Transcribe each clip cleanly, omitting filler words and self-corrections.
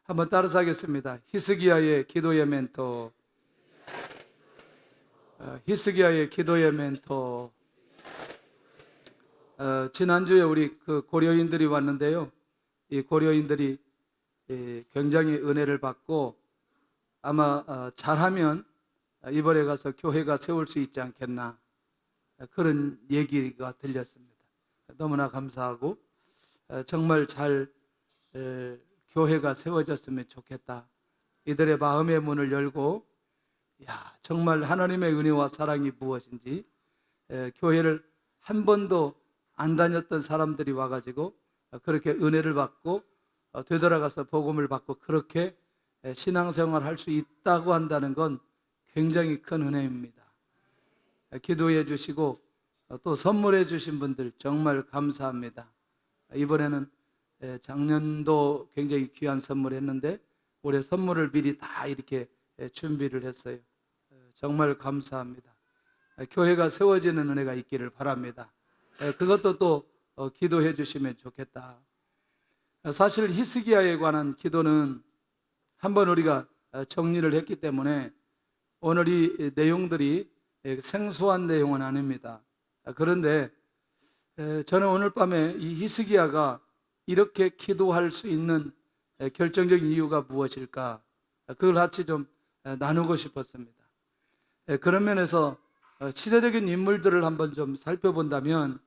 한번 따라서 하겠습니다. 히스기야의 기도의 멘토. 히스기야의 기도의 멘토. 지난주에 우리 고려인들이 왔는데요. 이 고려인들이 굉장히 은혜를 받고 아마 잘하면 이번에 가서 교회가 세울 수 있지 않겠나, 그런 얘기가 들렸습니다. 너무나 감사하고 정말 잘 교회가 세워졌으면 좋겠다. 이들의 마음의 문을 열고 정말 하나님의 은혜와 사랑이 무엇인지 교회를 한 번도 안 다녔던 사람들이 와가지고 그렇게 은혜를 받고 되돌아가서 복음을 받고 그렇게 신앙생활 할 수 있다고 한다는 건 굉장히 큰 은혜입니다. 기도해 주시고 또 선물해 주신 분들 정말 감사합니다. 이번에는 작년도 굉장히 귀한 선물했는데 올해 선물을 미리 다 이렇게 준비를 했어요. 정말 감사합니다. 교회가 세워지는 은혜가 있기를 바랍니다. 그것도 또 기도해 주시면 좋겠다. 사실 히스기야에 관한 기도는 한번 우리가 정리를 했기 때문에 오늘 이 내용들이 생소한 내용은 아닙니다. 그런데 저는 오늘 밤에 이 히스기야가 이렇게 기도할 수 있는 결정적인 이유가 무엇일까, 그걸 같이 좀 나누고 싶었습니다. 그런 면에서 시대적인 인물들을 한번 좀 살펴본다면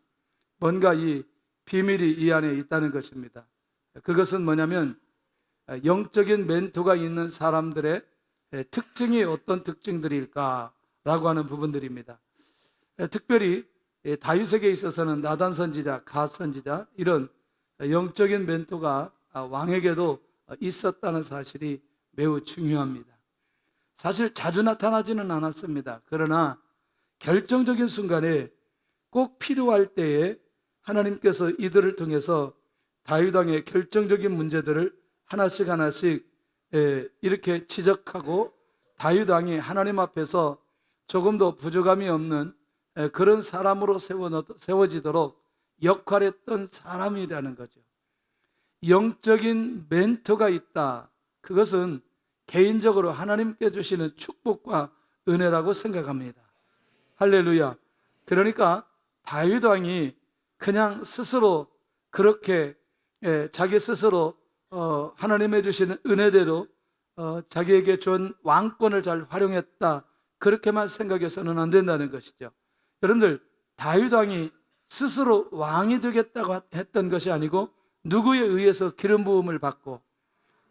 뭔가 이 비밀이 이 안에 있다는 것입니다. 그것은 뭐냐면 영적인 멘토가 있는 사람들의 특징이 어떤 특징들일까라고 하는 부분들입니다. 특별히 다윗에게 있어서는 나단 선지자, 갓 선지자, 이런 영적인 멘토가 왕에게도 있었다는 사실이 매우 중요합니다. 사실 자주 나타나지는 않았습니다. 그러나 결정적인 순간에 꼭 필요할 때에 하나님께서 이들을 통해서 다윗 왕의 결정적인 문제들을 하나씩 이렇게 지적하고 다윗 왕이 하나님 앞에서 조금도 부족함이 없는 그런 사람으로 세워지도록 역할했던 사람이라는 거죠. 영적인 멘토가 있다. 그것은 개인적으로 하나님께 주시는 축복과 은혜라고 생각합니다. 할렐루야. 그러니까 다윗 왕이 그냥 스스로 그렇게 자기 스스로 하나님의 주시는 은혜대로 자기에게 준 왕권을 잘 활용했다, 그렇게만 생각해서는 안 된다는 것이죠. 여러분들, 다윗 왕이 스스로 왕이 되겠다고 했던 것이 아니고 누구에 의해서 기름 부음을 받고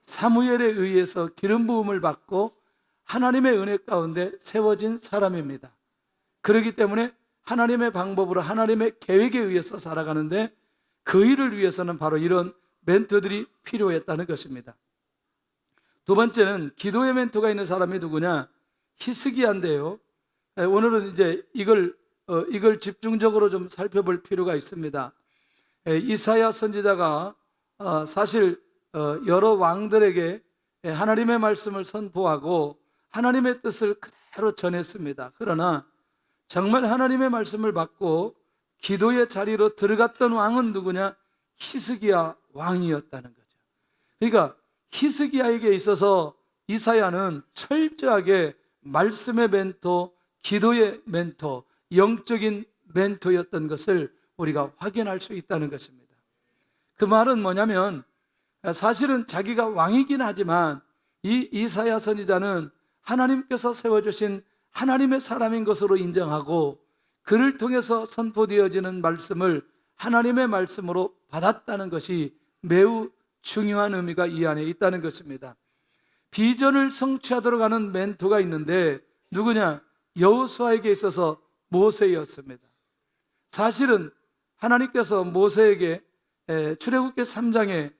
사무엘에 의해서 기름 부음을 받고 하나님의 은혜 가운데 세워진 사람입니다. 그렇기 때문에 하나님의 방법으로 하나님의 계획에 의해서 살아가는데 그 일을 위해서는 바로 이런 멘토들이 필요했다는 것입니다. 두 번째는 기도의 멘토가 있는 사람이 누구냐? 히스기야인데요. 오늘은 이제 이걸 집중적으로 좀 살펴볼 필요가 있습니다. 이사야 선지자가 사실 여러 왕들에게 하나님의 말씀을 선포하고 하나님의 뜻을 그대로 전했습니다. 그러나 정말 하나님의 말씀을 받고 기도의 자리로 들어갔던 왕은 누구냐? 히스기야 왕이었다는 거죠. 그러니까 히스기야에게 있어서 이사야는 철저하게 말씀의 멘토, 기도의 멘토, 영적인 멘토였던 것을 우리가 확인할 수 있다는 것입니다. 그 말은 뭐냐면 사실은 자기가 왕이긴 하지만 이 이사야 선지자는 하나님께서 세워주신 하나님의 사람인 것으로 인정하고 그를 통해서 선포되어지는 말씀을 하나님의 말씀으로 받았다는 것이 매우 중요한 의미가 이 안에 있다는 것입니다. 비전을 성취하도록 하는 멘토가 있는데 누구냐? 여호수아에게 있어서 모세였습니다. 사실은 하나님께서 모세에게 출애굽기 3장에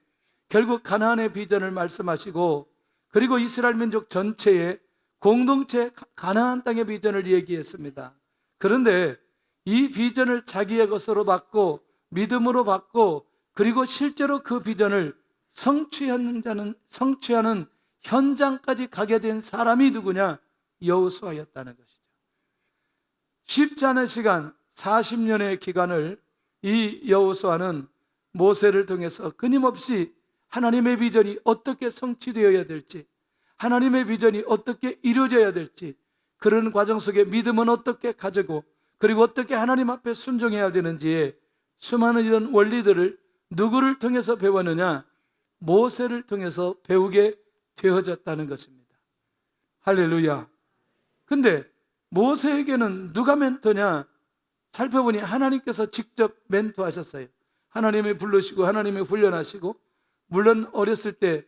결국 가나안의 비전을 말씀하시고 그리고 이스라엘 민족 전체에 공동체 가나안 땅의 비전을 얘기했습니다. 그런데 이 비전을 자기의 것으로 받고 믿음으로 받고 그리고 실제로 그 비전을 성취하는 현장까지 가게 된 사람이 누구냐? 여호수아였다는 것이죠. 쉽지 않은 시간, 40년의 기간을 이 여호수아는 모세를 통해서 끊임없이 하나님의 비전이 어떻게 성취되어야 될지, 하나님의 비전이 어떻게 이루어져야 될지, 그런 과정 속에 믿음은 어떻게 가지고 그리고 어떻게 하나님 앞에 순종해야 되는지에 수많은 이런 원리들을 누구를 통해서 배웠느냐? 모세를 통해서 배우게 되어졌다는 것입니다. 할렐루야. 근데 모세에게는 누가 멘토냐? 살펴보니 하나님께서 직접 멘토하셨어요. 하나님이 부르시고 하나님이 훈련하시고, 물론 어렸을 때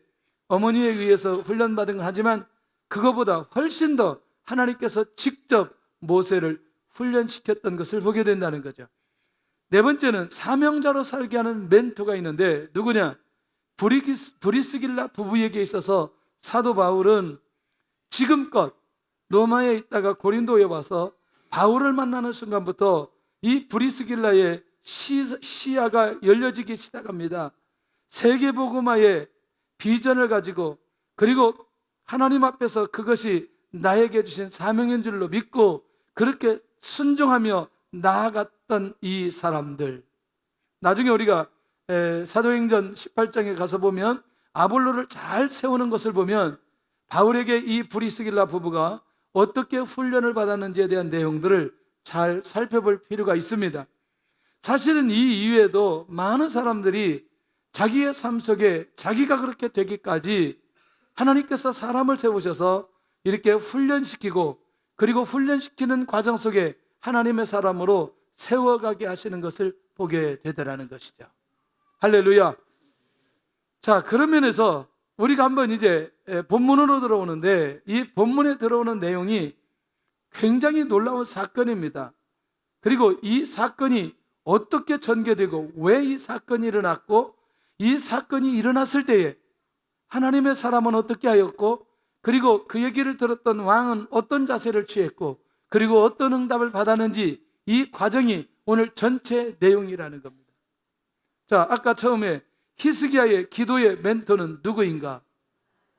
어머니에 의해서 훈련받은 건 하지만 그거보다 훨씬 더 하나님께서 직접 모세를 훈련시켰던 것을 보게 된다는 거죠. 네 번째는 사명자로 살게 하는 멘토가 있는데 누구냐? 브리스길라 부부에게 있어서 사도 바울은 지금껏 로마에 있다가 고린도에 와서 바울을 만나는 순간부터 이 브리스길라의 시야가 열려지기 시작합니다. 세계복음화의 비전을 가지고, 그리고 하나님 앞에서 그것이 나에게 주신 사명인 줄로 믿고 그렇게 순종하며 나아갔던 이 사람들, 나중에 우리가 사도행전 18장에 가서 보면 아볼로를 잘 세우는 것을 보면 바울에게 이 브리스길라 부부가 어떻게 훈련을 받았는지에 대한 내용들을 잘 살펴볼 필요가 있습니다. 사실은 이 이외에도 많은 사람들이 자기의 삶 속에 자기가 그렇게 되기까지 하나님께서 사람을 세우셔서 이렇게 훈련시키고, 그리고 훈련시키는 과정 속에 하나님의 사람으로 세워가게 하시는 것을 보게 되더라는 것이죠. 할렐루야. 자, 그런 면에서 우리가 한번 이제 본문으로 들어오는데, 이 본문에 들어오는 내용이 굉장히 놀라운 사건입니다. 그리고 이 사건이 어떻게 전개되고 왜 이 사건이 일어났고, 이 사건이 일어났을 때에 하나님의 사람은 어떻게 하였고, 그리고 그 얘기를 들었던 왕은 어떤 자세를 취했고, 그리고 어떤 응답을 받았는지, 이 과정이 오늘 전체 내용이라는 겁니다. 자, 아까 처음에 히스기야의 기도의 멘토는 누구인가?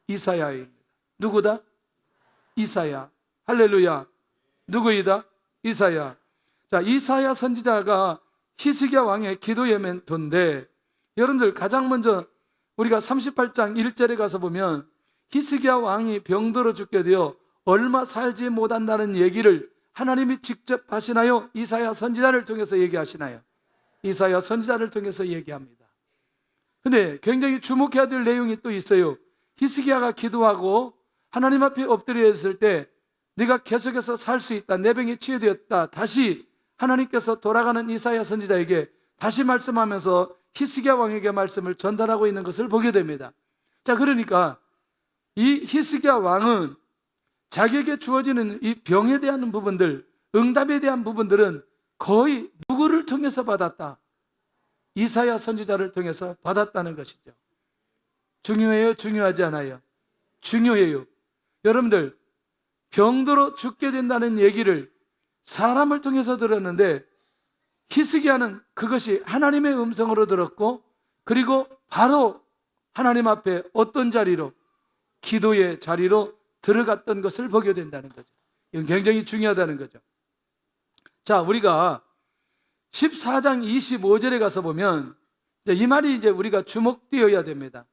이사야입니다. 누구다? 이사야. 할렐루야. 누구이다? 이사야. 자, 이사야 선지자가 히스기야 왕의 기도의 멘토인데, 여러분들 가장 먼저 우리가 38장 1절에 가서 보면 히스기야 왕이 병들어 죽게 되어 얼마 살지 못한다는 얘기를 하나님이 직접 하시나요? 이사야 선지자를 통해서 얘기하시나요? 이사야 선지자를 통해서 얘기합니다. 근데 굉장히 주목해야 될 내용이 또 있어요. 히스기야가 기도하고 하나님 앞에 엎드려 있을 때 네가 계속해서 살 수 있다, 내 병이 치유되었다, 다시 하나님께서 돌아가는 이사야 선지자에게 다시 말씀하면서 히스기야 왕에게 말씀을 전달하고 있는 것을 보게 됩니다. 자, 그러니까 이 히스기야 왕은 자기에게 주어지는 이 병에 대한 부분들, 응답에 대한 부분들은 거의 누구를 통해서 받았다? 이사야 선지자를 통해서 받았다는 것이죠. 중요해요? 중요하지 않아요? 중요해요. 여러분들, 병들어 죽게 된다는 얘기를 사람을 통해서 들었는데, 히스기야는 그것이 하나님의 음성으로 들었고, 그리고 바로 하나님 앞에 어떤 자리로? 기도의 자리로 들어갔던 것을 보게 된다는 거죠. 이건 굉장히 중요하다는 거죠. 자, 우리가 14장 25절에 가서 보면 이 말이 이제 우리가 주목되어야 됩니다.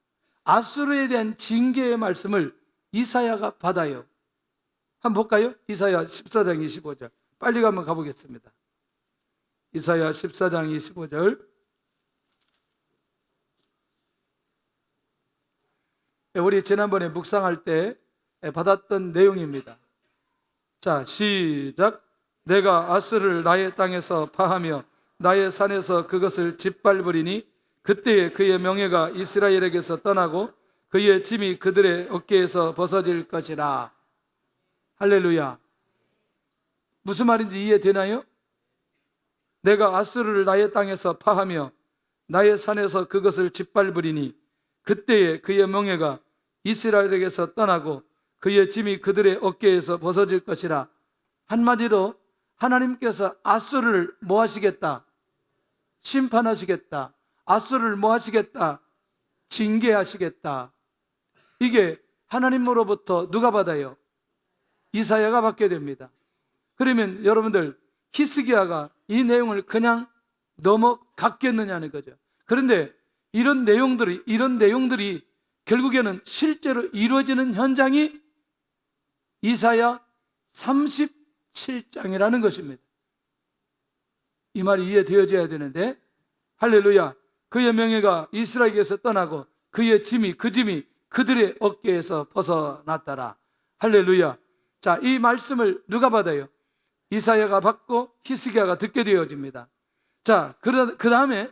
아수르에 대한 징계의 말씀을 이사야가 받아요. 한번 볼까요? 이사야 14장 25절. 빨리 한번 가보겠습니다. 이사야 14장 25절. 우리 지난번에 묵상할 때 받았던 내용입니다. 자, 시작. 내가 아수르를 나의 땅에서 파하며 나의 산에서 그것을 짓밟으리니 그때에 그의 명예가 이스라엘에게서 떠나고 그의 짐이 그들의 어깨에서 벗어질 것이라. 할렐루야. 무슨 말인지 이해되나요? 내가 아수르를 나의 땅에서 파하며 나의 산에서 그것을 짓밟으리니 그때에 그의 명예가 이스라엘에게서 떠나고 그의 짐이 그들의 어깨에서 벗어질 것이라. 한마디로 하나님께서 아수르를 뭐 하시겠다? 심판하시겠다. 아수르를 뭐 하시겠다? 징계하시겠다. 이게 하나님으로부터 누가 받아요? 이사야가 받게 됩니다. 그러면 여러분들, 히스기야가 이 내용을 그냥 넘어갔겠느냐는 거죠. 그런데 이런 내용들이 결국에는 실제로 이루어지는 현장이 이사야 37장이라는 것입니다. 이 말이 이해되어져야 되는데, 할렐루야. 그의 명예가 이스라엘에게서 떠나고 그의 짐이 그들의 어깨에서 벗어났더라. 할렐루야. 자, 이 말씀을 누가 받아요? 이사야가 받고 히스기야가 듣게 되어집니다. 자, 그 다음에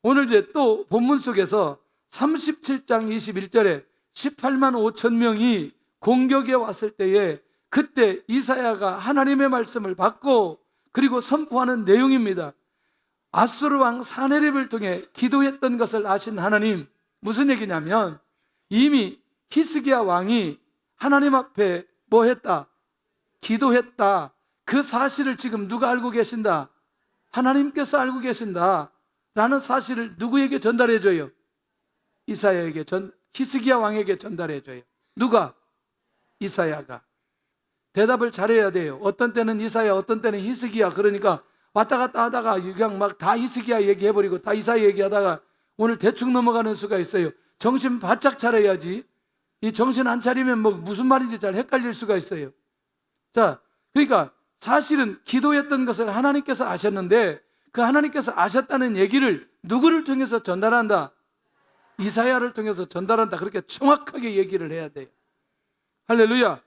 오늘 이제 또 본문 속에서 37장 21절에 18만 5천 명이 공격에 왔을 때에 그때 이사야가 하나님의 말씀을 받고 그리고 선포하는 내용입니다. 아수르 왕 사네립을 통해 기도했던 것을 아신 하나님, 무슨 얘기냐면 이미 히스기야 왕이 하나님 앞에 뭐 했다? 기도했다. 그 사실을 지금 누가 알고 계신다? 하나님께서 알고 계신다 라는 사실을 누구에게 전달해줘요? 이사야에게, 히스기야 왕에게 전달해줘요. 누가? 이사야가. 대답을 잘해야 돼요. 어떤 때는 이사야, 어떤 때는 히스기야. 그러니까 왔다 갔다 하다가 그냥 막 다 히스기야 얘기해버리고 다 이사야 얘기하다가 오늘 대충 넘어가는 수가 있어요. 정신 바짝 차려야지. 이 정신 안 차리면 뭐 무슨 말인지 잘 헷갈릴 수가 있어요. 자, 그러니까 사실은 기도했던 것을 하나님께서 아셨는데 그 하나님께서 아셨다는 얘기를 누구를 통해서 전달한다? 이사야를 통해서 전달한다. 그렇게 정확하게 얘기를 해야 돼요. 할렐루야.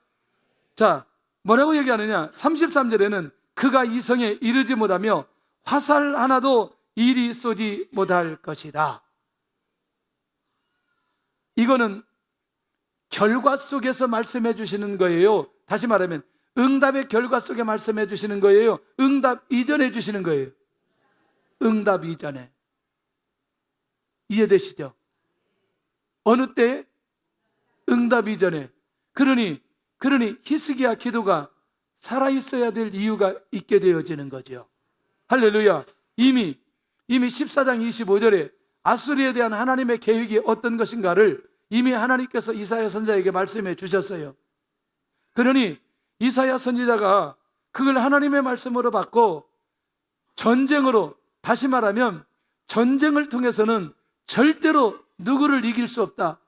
자, 뭐라고 얘기하느냐? 33절에는 그가 이성에 이르지 못하며 화살 하나도 이리 쏘지 못할 것이라. 이거는 결과 속에서 말씀해 주시는 거예요. 다시 말하면 응답의 결과 속에 말씀해 주시는 거예요. 응답 이전에 주시는 거예요. 응답 이전에. 이해되시죠? 어느 때? 응답 이전에. 그러니 히스기야 기도가 살아있어야 될 이유가 있게 되어지는 거죠. 할렐루야. 이미 14장 25절에 아수리에 대한 하나님의 계획이 어떤 것인가를 이미 하나님께서 이사야 선지자에게 말씀해 주셨어요. 그러니 이사야 선지자가 그걸 하나님의 말씀으로 받고 전쟁으로, 다시 말하면 전쟁을 통해서는 절대로 누구를 이길 수 없다.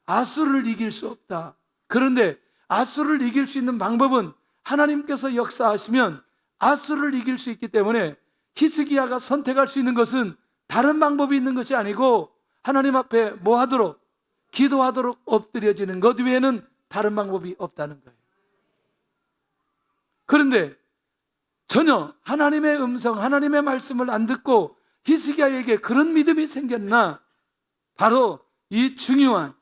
아수르를 이길 수 없다. 그런데 아수르를 이길 수 있는 방법은 하나님께서 역사하시면 아수르를 이길 수 있기 때문에 히스기야가 선택할 수 있는 것은 다른 방법이 있는 것이 아니고 하나님 앞에 뭐 하도록? 기도하도록 엎드려지는 것 외에는 다른 방법이 없다는 거예요. 그런데 전혀 하나님의 음성, 하나님의 말씀을 안 듣고 히스기야에게 그런 믿음이 생겼나? 바로 이 중요한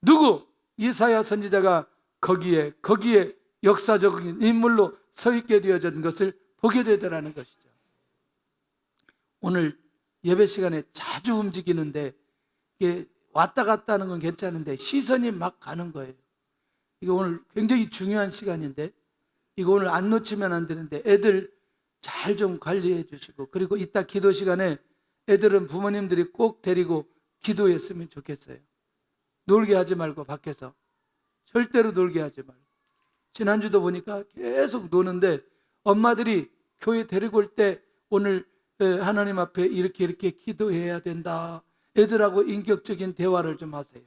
누구? 이사야 선지자가 거기에 역사적인 인물로 서 있게 되어진 것을 보게 되더라는 것이죠. 오늘 예배 시간에 자주 움직이는데 이게 왔다 갔다 하는 건 괜찮은데 시선이 막 가는 거예요. 이거 오늘 굉장히 중요한 시간인데 이거 오늘 안 놓치면 안 되는데 애들 잘 좀 관리해 주시고, 그리고 이따 기도 시간에 애들은 부모님들이 꼭 데리고 기도했으면 좋겠어요. 놀게 하지 말고 밖에서 절대로 놀게 하지 말고. 지난주도 보니까 계속 노는데 엄마들이 교회 데리고 올 때 오늘 하나님 앞에 이렇게 기도해야 된다. 애들하고 인격적인 대화를 좀 하세요.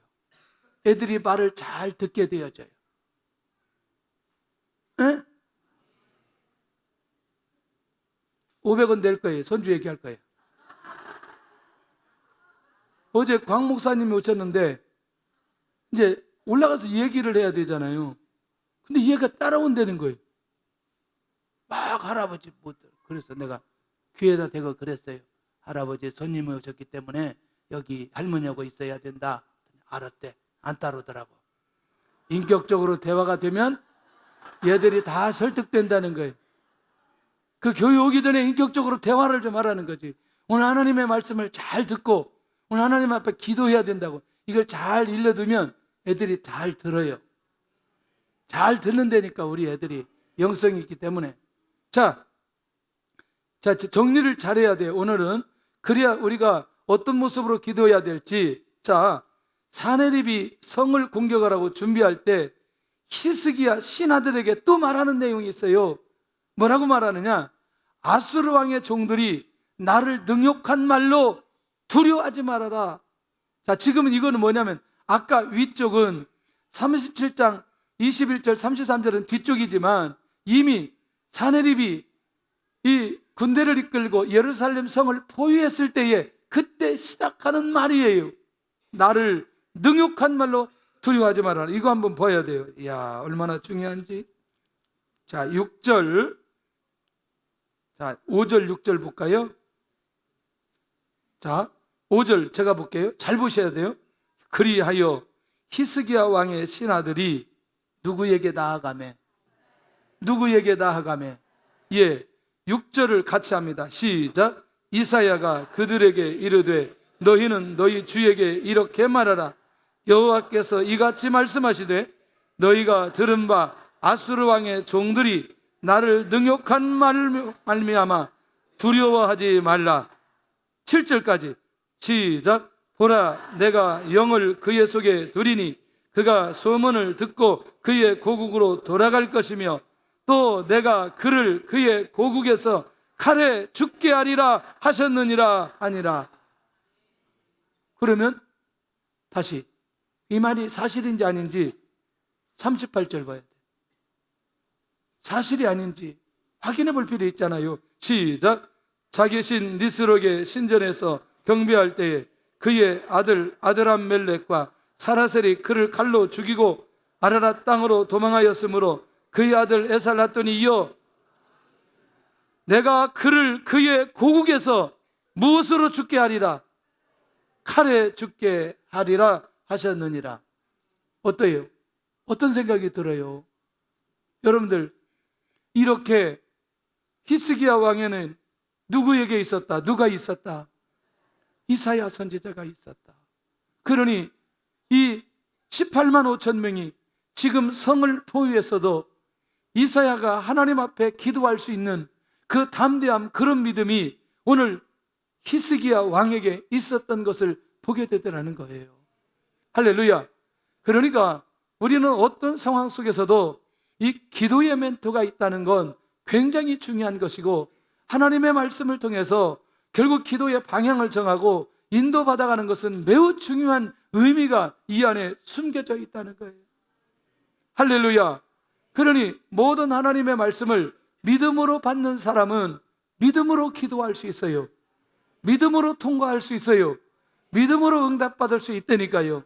애들이 말을 잘 듣게 되어져요. 에? 500원 낼 거예요. 손주 얘기할 거예요. 어제 광 목사님이 오셨는데 이제 올라가서 얘기를 해야 되잖아요. 근데 얘가 따라온다는 거예요. 막 할아버지 뭐 그래서 내가 귀에다 대고 그랬어요. 할아버지 손님이 오셨기 때문에 여기 할머니하고 있어야 된다. 알았대. 안 따르더라고. 인격적으로 대화가 되면 얘들이 다 설득된다는 거예요. 그 교회 오기 전에 인격적으로 대화를 좀 하라는 거지. 오늘 하나님의 말씀을 잘 듣고 오늘 하나님 앞에 기도해야 된다고. 이걸 잘 일러두면 애들이 잘 들어요. 잘 듣는다니까 우리 애들이 영성이 있기 때문에. 자, 정리를 잘해야 돼요. 오늘은. 그래야 우리가 어떤 모습으로 기도해야 될지. 자, 사네립이 성을 공격하라고 준비할 때 히스기야 신하들에게 또 말하는 내용이 있어요. 뭐라고 말하느냐? 아수르 왕의 종들이 나를 능욕한 말로 두려워하지 말아라. 자, 지금은 이거는 뭐냐면 아까 위쪽은 37장 21절 33절은 뒤쪽이지만 이미 사내립이 이 군대를 이끌고 예루살렘 성을 포위했을 때에 그때 시작하는 말이에요. 나를 능욕한 말로 두려워하지 말아라. 이거 한번 봐야 돼요. 이야, 얼마나 중요한지. 자, 6절. 자, 5절, 6절 볼까요? 자, 5절 제가 볼게요. 잘 보셔야 돼요. 그리하여 히스기야 왕의 신하들이 누구에게 나아가매? 누구에게 나아가매? 예, 6절을 같이 합니다. 시작. 이사야가 그들에게 이르되 너희는 너희 주에게 이렇게 말하라. 여호와께서 이같이 말씀하시되 너희가 들은 바 아수르 왕의 종들이 나를 능욕한 말미암아 두려워하지 말라. 7절까지 시작. 보라, 내가 영을 그의 속에 두리니 그가 소문을 듣고 그의 고국으로 돌아갈 것이며 또 내가 그를 그의 고국에서 칼에 죽게 하리라 하셨느니라 하니라. 그러면 다시 이 말이 사실인지 아닌지 38절 봐야 돼. 사실이 아닌지 확인해 볼 필요 있잖아요. 시작. 자기 신 니스록의 신전에서 경배할 때에 그의 아들 아드람멜렉과 사라셀이 그를 칼로 죽이고 아라랏 땅으로 도망하였으므로 그의 아들 에살핫돈이 이어 내가 그를 그의 고국에서 무엇으로 죽게 하리라? 칼에 죽게 하리라 하셨느니라. 어때요? 어떤 생각이 들어요? 여러분들, 이렇게 히스기야 왕에는 누구에게 있었다? 누가 있었다? 이사야 선지자가 있었다. 그러니 이 18만 5천 명이 지금 성을 포위했어도 이사야가 하나님 앞에 기도할 수 있는 그 담대함, 그런 믿음이 오늘 히스기야 왕에게 있었던 것을 보게 되더라는 거예요. 할렐루야. 그러니까 우리는 어떤 상황 속에서도 이 기도의 멘토가 있다는 건 굉장히 중요한 것이고, 하나님의 말씀을 통해서 결국 기도의 방향을 정하고 인도받아가는 것은 매우 중요한 의미가 이 안에 숨겨져 있다는 거예요. 할렐루야. 그러니 모든 하나님의 말씀을 믿음으로 받는 사람은 믿음으로 기도할 수 있어요. 믿음으로 통과할 수 있어요. 믿음으로 응답받을 수 있다니까요.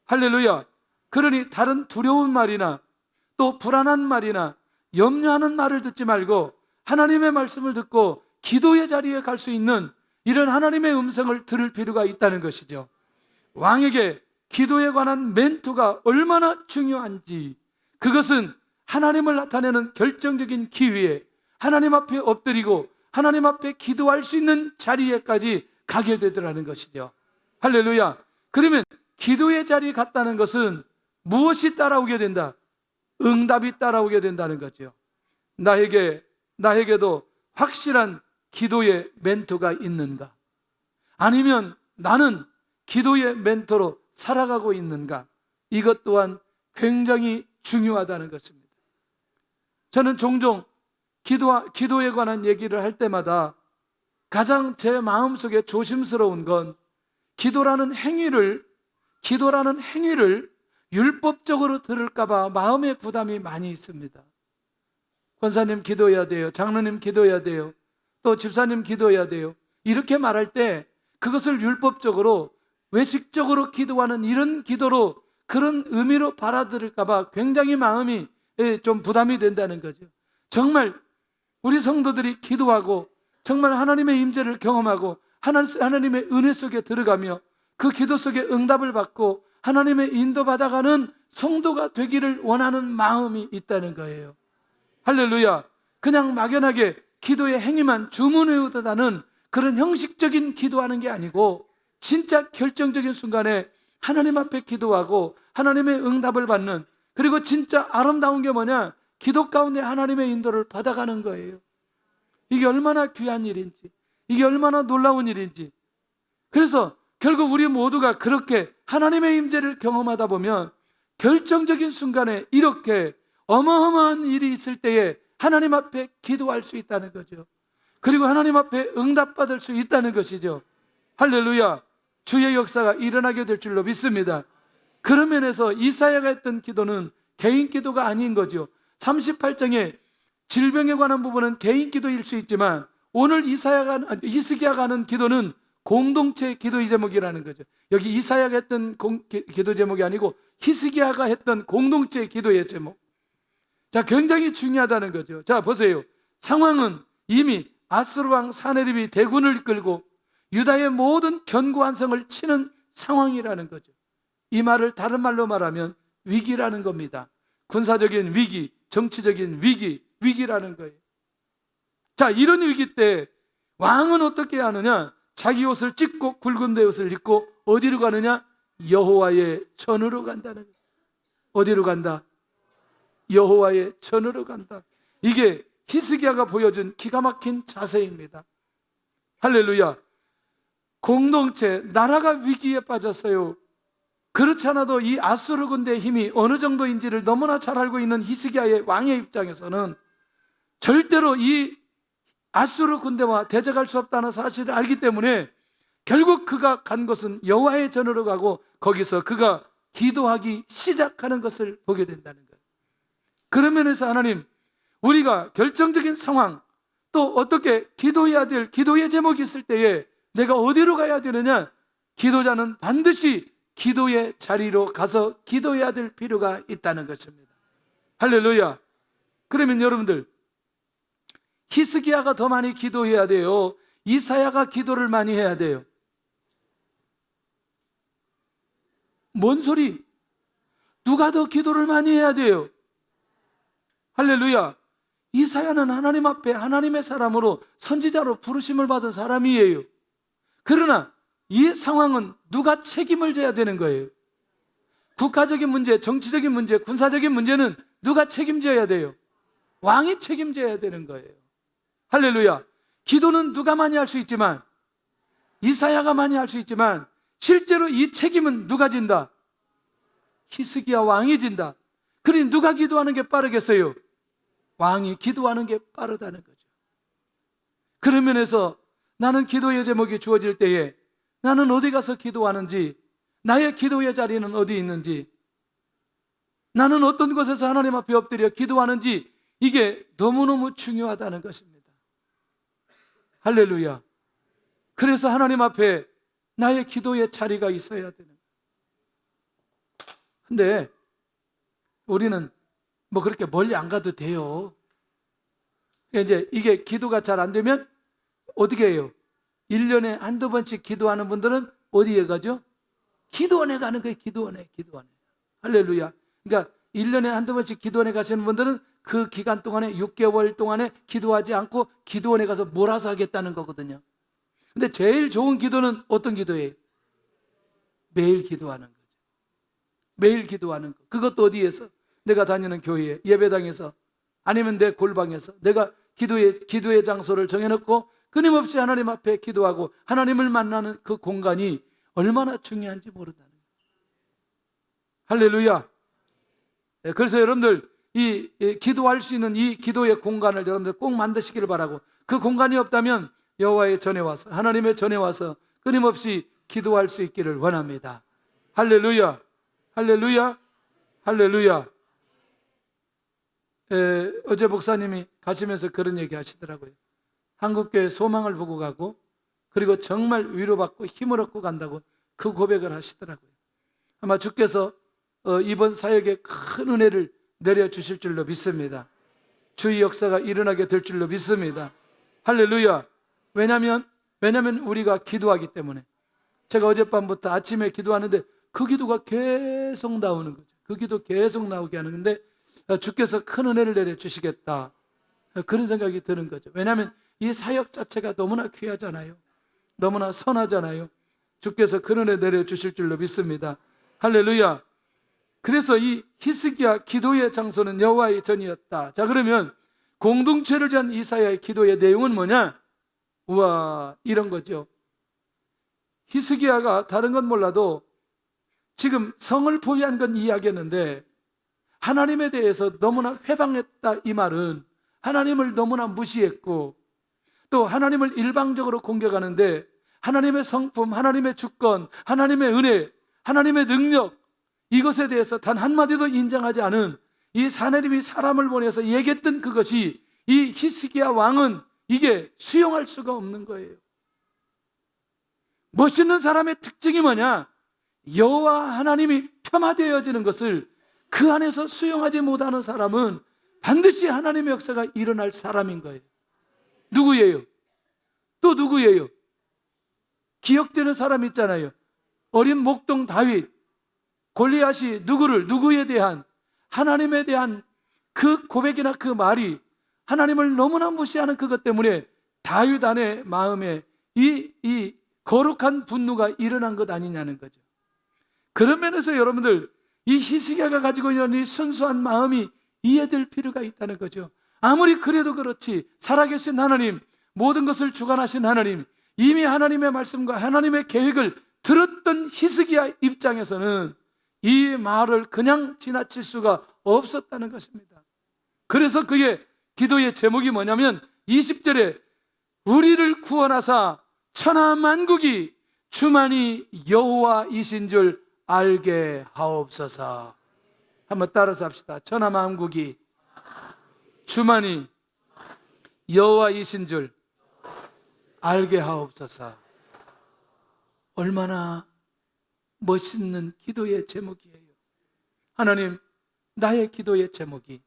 할렐루야. 그러니 다른 두려운 말이나 또 불안한 말이나 염려하는 말을 듣지 말고 하나님의 말씀을 듣고 기도의 자리에 갈 수 있는 이런 하나님의 음성을 들을 필요가 있다는 것이죠. 왕에게 기도에 관한 멘토가 얼마나 중요한지, 그것은 하나님을 나타내는 결정적인 기회에 하나님 앞에 엎드리고 하나님 앞에 기도할 수 있는 자리에까지 가게 되더라는 것이죠. 할렐루야. 그러면 기도의 자리에 갔다는 것은 무엇이 따라오게 된다? 응답이 따라오게 된다는 거죠. 나에게도 확실한 기도의 멘토가 있는가? 아니면 나는 기도의 멘토로 살아가고 있는가? 이것 또한 굉장히 중요하다는 것입니다. 저는 종종 기도에 관한 얘기를 할 때마다 가장 제 마음속에 조심스러운 건 기도라는 행위를 율법적으로 들을까봐 마음의 부담이 많이 있습니다. 권사님 기도해야 돼요. 장로님 기도해야 돼요. 또 집사님 기도해야 돼요. 이렇게 말할 때 그것을 율법적으로 외식적으로 기도하는 이런 기도로, 그런 의미로 받아들일까봐 굉장히 마음이 좀 부담이 된다는 거죠. 정말 우리 성도들이 기도하고 정말 하나님의 임재를 경험하고 하나님의 은혜 속에 들어가며 그 기도 속에 응답을 받고 하나님의 인도받아가는 성도가 되기를 원하는 마음이 있다는 거예요. 할렐루야. 그냥 막연하게 기도의 행위만 주문 외우다는 그런 형식적인 기도하는 게 아니고 진짜 결정적인 순간에 하나님 앞에 기도하고 하나님의 응답을 받는, 그리고 진짜 아름다운 게 뭐냐? 기도 가운데 하나님의 인도를 받아가는 거예요. 이게 얼마나 귀한 일인지, 이게 얼마나 놀라운 일인지. 그래서 결국 우리 모두가 그렇게 하나님의 임재를 경험하다 보면 결정적인 순간에 이렇게 어마어마한 일이 있을 때에 하나님 앞에 기도할 수 있다는 거죠. 그리고 하나님 앞에 응답받을 수 있다는 것이죠. 할렐루야. 주의 역사가 일어나게 될 줄로 믿습니다. 그런 면에서 이사야가 했던 기도는 개인 기도가 아닌 거죠. 38장에 질병에 관한 부분은 개인 기도일 수 있지만 오늘 히스기야가 하는 기도는 공동체 기도의 제목이라는 거죠. 여기 이사야가 했던 기도 제목이 아니고 히스기야가 했던 공동체 기도의 제목. 자, 굉장히 중요하다는 거죠. 자, 보세요. 상황은 이미 아수르 왕 사네립이 대군을 이끌고 유다의 모든 견고한 성을 치는 상황이라는 거죠. 이 말을 다른 말로 말하면 위기라는 겁니다. 군사적인 위기, 정치적인 위기라는 거예요. 자, 이런 위기 때 왕은 어떻게 하느냐? 자기 옷을 찢고 굵은 데 옷을 입고 어디로 가느냐? 여호와의 전으로 간다는 거예요. 어디로 간다? 여호와의 전으로 간다. 이게 히스기야가 보여준 기가 막힌 자세입니다. 할렐루야. 공동체, 나라가 위기에 빠졌어요. 그렇지 않아도 이 아수르 군대의 힘이 어느 정도인지를 너무나 잘 알고 있는 히스기야의 왕의 입장에서는 절대로 이 아수르 군대와 대적할 수 없다는 사실을 알기 때문에 결국 그가 간 곳은 여호와의 전으로 가고 거기서 그가 기도하기 시작하는 것을 보게 된다는 거예요. 그런 면에서 하나님, 우리가 결정적인 상황, 또 어떻게 기도해야 될 기도의 제목이 있을 때에 내가 어디로 가야 되느냐? 기도자는 반드시 기도의 자리로 가서 기도해야 될 필요가 있다는 것입니다. 할렐루야. 그러면 여러분들, 히스기야가 더 많이 기도해야 돼요? 이사야가 기도를 많이 해야 돼요? 뭔 소리? 누가 더 기도를 많이 해야 돼요? 할렐루야. 이사야는 하나님 앞에 하나님의 사람으로 선지자로 부르심을 받은 사람이에요. 그러나 이 상황은 누가 책임을 져야 되는 거예요? 국가적인 문제, 정치적인 문제, 군사적인 문제는 누가 책임져야 돼요? 왕이 책임져야 되는 거예요. 할렐루야. 기도는 누가 많이 할 수 있지만, 이사야가 많이 할 수 있지만 실제로 이 책임은 누가 진다? 히스기야 왕이 진다. 그러니 누가 기도하는 게 빠르겠어요? 왕이 기도하는 게 빠르다는 거죠. 그런 면에서 나는 기도의 제목이 주어질 때에 나는 어디 가서 기도하는지, 나의 기도의 자리는 어디 있는지, 나는 어떤 곳에서 하나님 앞에 엎드려 기도하는지, 이게 너무너무 중요하다는 것입니다. 할렐루야. 그래서 하나님 앞에 나의 기도의 자리가 있어야 되는 거예요. 근데 우리는 뭐 그렇게 멀리 안 가도 돼요. 이제 이게 기도가 잘 안 되면 어떻게 해요? 1년에 한두 번씩 기도하는 분들은 어디에 가죠? 기도원에 가는 거예요. 기도원에. 할렐루야. 그러니까 1년에 한두 번씩 기도원에 가시는 분들은 그 기간 동안에 6개월 동안에 기도하지 않고 기도원에 가서 몰아서 하겠다는 거거든요. 근데 제일 좋은 기도는 어떤 기도예요? 매일 기도하는 거죠. 매일 기도하는 거. 그것도 어디에서? 내가 다니는 교회에, 예배당에서, 아니면 내 골방에서 내가 기도의 장소를 정해놓고 끊임없이 하나님 앞에 기도하고 하나님을 만나는 그 공간이 얼마나 중요한지 모른다는 거예요. 할렐루야. 그래서 여러분들 이 기도할 수 있는 이 기도의 공간을 여러분들 꼭 만드시기를 바라고, 그 공간이 없다면 여호와의 전에 와서, 하나님의 전에 와서 끊임없이 기도할 수 있기를 원합니다. 할렐루야. 할렐루야. 할렐루야. 어제 목사님이 가시면서 그런 얘기 하시더라고요. 한국교회 소망을 보고 가고, 그리고 정말 위로받고 힘을 얻고 간다고 그 고백을 하시더라고요. 아마 주께서 이번 사역에 큰 은혜를 내려주실 줄로 믿습니다. 주의 역사가 일어나게 될 줄로 믿습니다. 할렐루야. 왜냐하면 우리가 기도하기 때문에. 제가 어젯밤부터 아침에 기도하는데 그 기도가 계속 나오는 거죠. 그 기도 계속 나오게 하는 건데 주께서 큰 은혜를 내려주시겠다, 그런 생각이 드는 거죠. 왜냐하면 이 사역 자체가 너무나 귀하잖아요. 너무나 선하잖아요. 주께서 큰 은혜 내려주실 줄로 믿습니다. 할렐루야. 그래서 이 히스기야 기도의 장소는 여호와의 전이었다. 자, 그러면 공동체를 위한 이사야의 기도의 내용은 뭐냐? 우와, 이런 거죠. 히스기야가 다른 건 몰라도 지금 성을 포위한 건 이야기했는데 하나님에 대해서 너무나 회방했다, 이 말은 하나님을 너무나 무시했고 또 하나님을 일방적으로 공격하는데 하나님의 성품, 하나님의 주권, 하나님의 은혜, 하나님의 능력, 이것에 대해서 단 한마디도 인정하지 않은 이 사내림이 사람을 보내서 얘기했던 그것이 이 히스기야 왕은 이게 수용할 수가 없는 거예요. 멋있는 사람의 특징이 뭐냐? 여호와 하나님이 폄하되어지는 것을 그 안에서 수용하지 못하는 사람은 반드시 하나님의 역사가 일어날 사람인 거예요. 누구예요? 또 누구예요? 기억되는 사람 있잖아요. 어린 목동 다윗, 골리앗이 누구에 대한, 하나님에 대한 그 고백이나 그 말이 하나님을 너무나 무시하는 그것 때문에 다윗 안의 마음에 이 거룩한 분노가 일어난 것 아니냐는 거죠. 그런 면에서 여러분들, 이 히스기야가 가지고 있는 이 순수한 마음이 이해될 필요가 있다는 거죠. 아무리 그래도 그렇지, 살아계신 하나님, 모든 것을 주관하신 하나님, 이미 하나님의 말씀과 하나님의 계획을 들었던 히스기야 입장에서는 이 말을 그냥 지나칠 수가 없었다는 것입니다. 그래서 그의 기도의 제목이 뭐냐면 20절에 우리를 구원하사 천하 만국이 주만이 여호와이신 줄 알게 하옵소서. 한번 따라서 합시다. 천하 만국이 주만이 여호와이신 줄 알게 하옵소서. 얼마나 멋있는 기도의 제목이에요. 하나님, 나의 기도의 제목이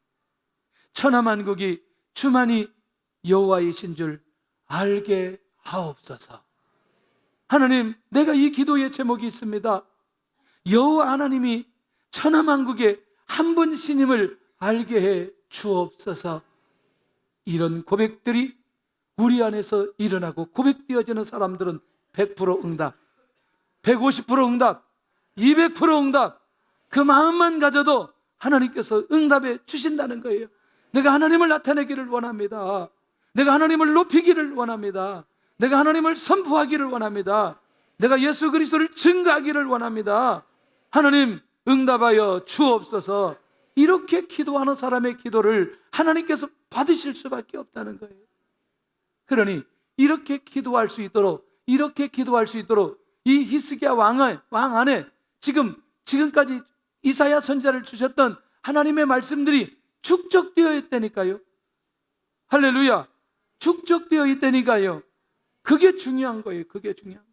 천하 만국이 주만이 여호와이신 줄 알게 하옵소서. 하나님, 내가 이 기도의 제목이 있습니다. 여호와 하나님이 천하 만국의 한 분신임을 알게 해 주옵소서. 이런 고백들이 우리 안에서 일어나고 고백되어지는 사람들은 100% 응답, 150% 응답, 200% 응답, 그 마음만 가져도 하나님께서 응답해 주신다는 거예요. 내가 하나님을 나타내기를 원합니다. 내가 하나님을 높이기를 원합니다. 내가 하나님을 선포하기를 원합니다. 내가 예수 그리스도를 증거하기를 원합니다. 하나님, 응답하여 주옵소서. 이렇게 기도하는 사람의 기도를 하나님께서 받으실 수밖에 없다는 거예요. 그러니 이렇게 기도할 수 있도록 이 히스기야 왕 안에 지금까지 이사야 선지자를 주셨던 하나님의 말씀들이 축적되어 있다니까요. 할렐루야. 축적되어 있다니까요. 그게 중요한 거예요. 그게 중요한 거예요.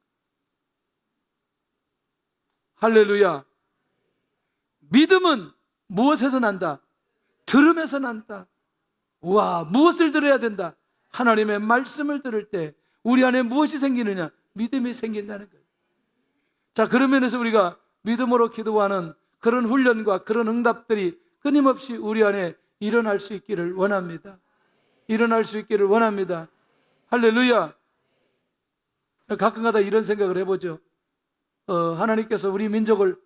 할렐루야. 믿음은 무엇에서 난다? 들음에서 난다. 와, 무엇을 들어야 된다? 하나님의 말씀을 들을 때 우리 안에 무엇이 생기느냐? 믿음이 생긴다는 거예요. 자, 그런 면에서 우리가 믿음으로 기도하는 그런 훈련과 그런 응답들이 끊임없이 우리 안에 일어날 수 있기를 원합니다. 일어날 수 있기를 원합니다. 할렐루야. 가끔가다 이런 생각을 해보죠. 하나님께서 우리 민족을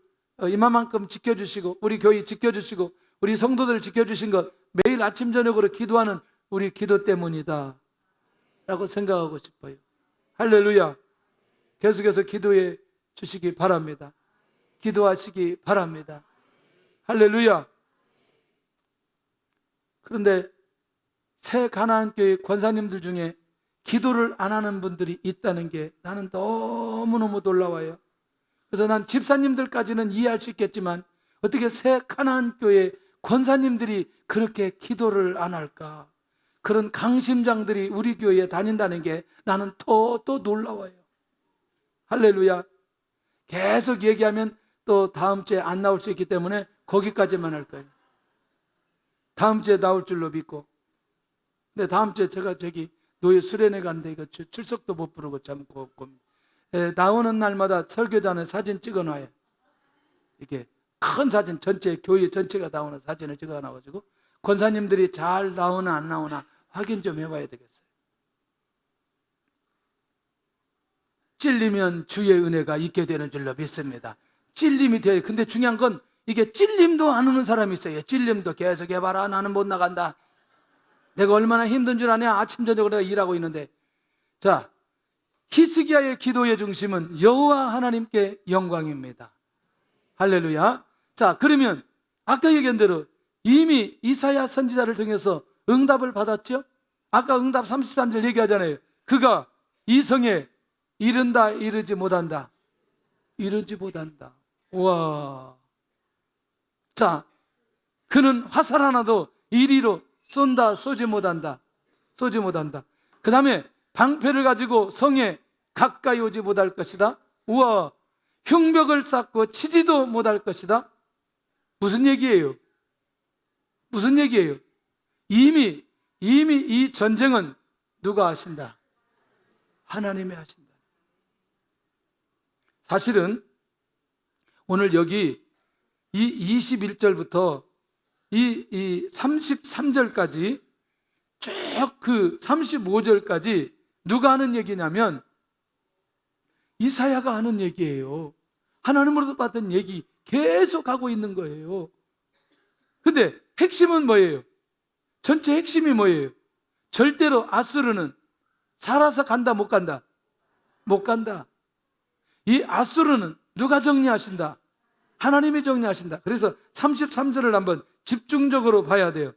이만큼 지켜주시고, 우리 교회 지켜주시고, 우리 성도들 지켜주신 것 매일 아침 저녁으로 기도하는 우리 기도 때문이다 라고 생각하고 싶어요. 할렐루야. 계속해서 기도해 주시기 바랍니다. 기도하시기 바랍니다. 할렐루야. 그런데 새 가나안교회 권사님들 중에 기도를 안 하는 분들이 있다는 게 나는 너무너무 놀라워요. 그래서 난 집사님들까지는 이해할 수 있겠지만 어떻게 새 가나안교회 권사님들이 그렇게 기도를 안 할까? 그런 강심장들이 우리 교회에 다닌다는 게 나는 또 놀라워요. 할렐루야. 계속 얘기하면 또 다음 주에 안 나올 수 있기 때문에 거기까지만 할 거예요. 다음 주에 나올 줄로 믿고. 근데 다음 주에 제가 노예 수련회 가는데 이거 출석도 못 부르고 참 고맙고, 나오는 날마다 설교자는 사진 찍어놔요. 이게 큰 사진, 전체 교회 전체가 나오는 사진을 찍어놔가지고 권사님들이 잘 나오나 안 나오나 확인 좀 해봐야 되겠어요. 찔리면 주의 은혜가 있게 되는 줄로 믿습니다. 찔림이 돼요. 근데 중요한 건 이게 찔림도 안 오는 사람이 있어요. 찔림도 계속 해봐라. 나는 못 나간다. 내가 얼마나 힘든 줄 아냐. 아침 저녁으로 내가 일하고 있는데. 자, 히스기야의 기도의 중심은 여호와 하나님께 영광입니다. 할렐루야. 자, 그러면 아까 얘기한 대로 이미 이사야 선지자를 통해서 응답을 받았죠. 아까 응답 33절 얘기하잖아요. 그가 이 성에 이른다, 이르지 못한다. 이르지 못한다. 우와. 자, 그는 화살 하나도 이리로 쏜다, 쏘지 못한다. 쏘지 못한다. 그 다음에 방패를 가지고 성에 가까이 오지 못할 것이다. 우와. 흉벽을 쌓고 치지도 못할 것이다. 무슨 얘기예요? 무슨 얘기예요? 이미 이 전쟁은 누가 하신다? 하나님이 하신다. 사실은 오늘 여기 이 21절부터 이 33절까지 쭉 그 35절까지 누가 하는 얘기냐면 이사야가 하는 얘기예요. 하나님으로부터 받은 얘기 계속 하고 있는 거예요. 근데 핵심은 뭐예요? 전체 핵심이 뭐예요? 절대로 아수르는 살아서 간다, 못 간다? 못 간다. 이 아수르는 누가 정리하신다? 하나님이 정리하신다. 그래서 33절을 한번 집중적으로 봐야 돼요.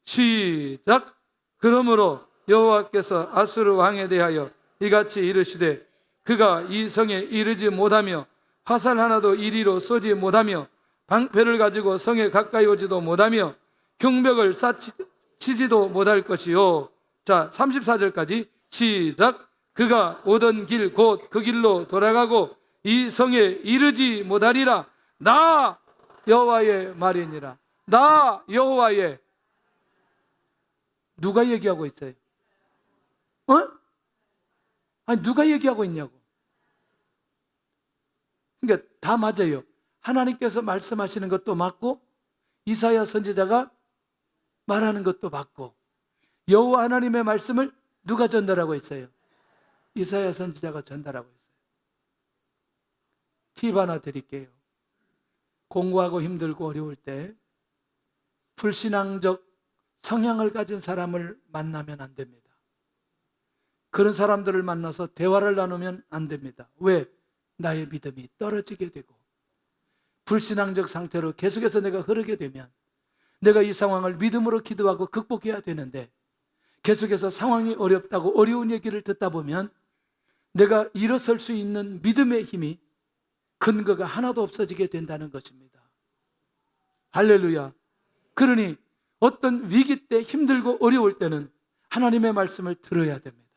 시작. 그러므로 여호와께서 아수르 왕에 대하여 이같이 이르시되 그가 이 성에 이르지 못하며 화살 하나도 이리로 쏘지 못하며 방패를 가지고 성에 가까이 오지도 못하며 흉벽을 쌓치지도 못할 것이요. 자, 34절까지 시작. 그가 오던 길 곧 그 길로 돌아가고 이 성에 이르지 못하리라. 나 여호와의 말이니라. 나 여호와의. 누가 얘기하고 있어요? 아니 누가 얘기하고 있냐고. 그러니까 다 맞아요. 하나님께서 말씀하시는 것도 맞고 이사야 선지자가 말하는 것도 맞고 여호와 하나님의 말씀을 누가 전달하고 있어요? 이사야 선지자가 전달하고 있어요. 팁 하나 드릴게요. 공부하고 힘들고 어려울 때 불신앙적 성향을 가진 사람을 만나면 안 됩니다. 그런 사람들을 만나서 대화를 나누면 안 됩니다. 왜? 나의 믿음이 떨어지게 되고 불신앙적 상태로 계속해서 내가 흐르게 되면 내가 이 상황을 믿음으로 기도하고 극복해야 되는데 계속해서 상황이 어렵다고 어려운 얘기를 듣다 보면 내가 일어설 수 있는 믿음의 힘이 근거가 하나도 없어지게 된다는 것입니다. 할렐루야. 그러니 어떤 위기 때 힘들고 어려울 때는 하나님의 말씀을 들어야 됩니다.